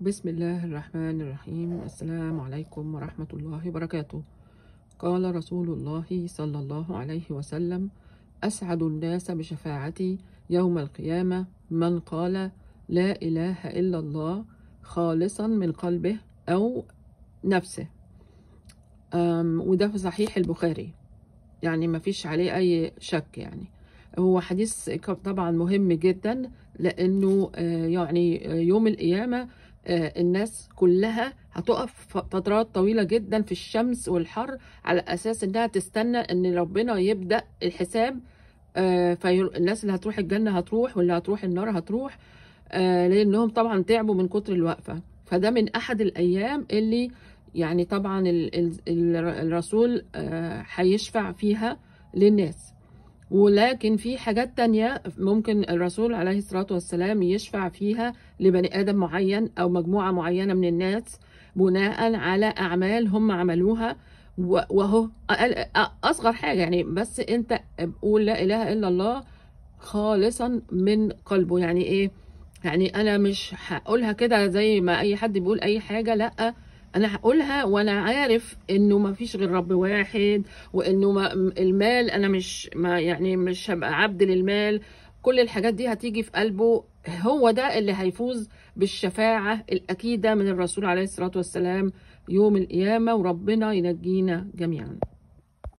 بسم الله الرحمن الرحيم. السلام عليكم ورحمة الله وبركاته. قال رسول الله صلى الله عليه وسلم: أسعد الناس بشفاعتي يوم القيامة من قال لا إله إلا الله خالصا من قلبه أو نفسه. وده في صحيح البخاري، يعني ما فيش عليه أي شك. يعني هو حديث طبعا مهم جدا، لأنه يعني يوم القيامة الناس كلها هتقف فترات طويلة جدا في الشمس والحر على أساس إنها تستنى إن ربنا يبدأ الحساب. فالناس اللي هتروح الجنة هتروح، واللي هتروح النار هتروح، لأنهم طبعا تعبوا من كتر الوقفة. فده من أحد الأيام اللي يعني طبعا الرسول هيشفع فيها للناس. ولكن في حاجات تانية ممكن الرسول عليه الصلاة والسلام يشفع فيها لبني آدم معين أو مجموعة معينة من الناس بناء على أعمال هم عملوها، وهو أصغر حاجة يعني. بس أنت قول لا إله إلا الله خالصا من قلبه. يعني إيه؟ يعني أنا مش هقولها كده زي ما أي حد بيقول أي حاجة، لأ، أنا هقولها وأنا عارف إنه ما فيش غير رب واحد، وإنه المال أنا مش هبقى عبد للمال. كل الحاجات دي هتيجي في قلبه، هو ده اللي هيفوز بالشفاعة الأكيدة من الرسول عليه الصلاة والسلام يوم القيامة، وربنا ينجينا جميعا.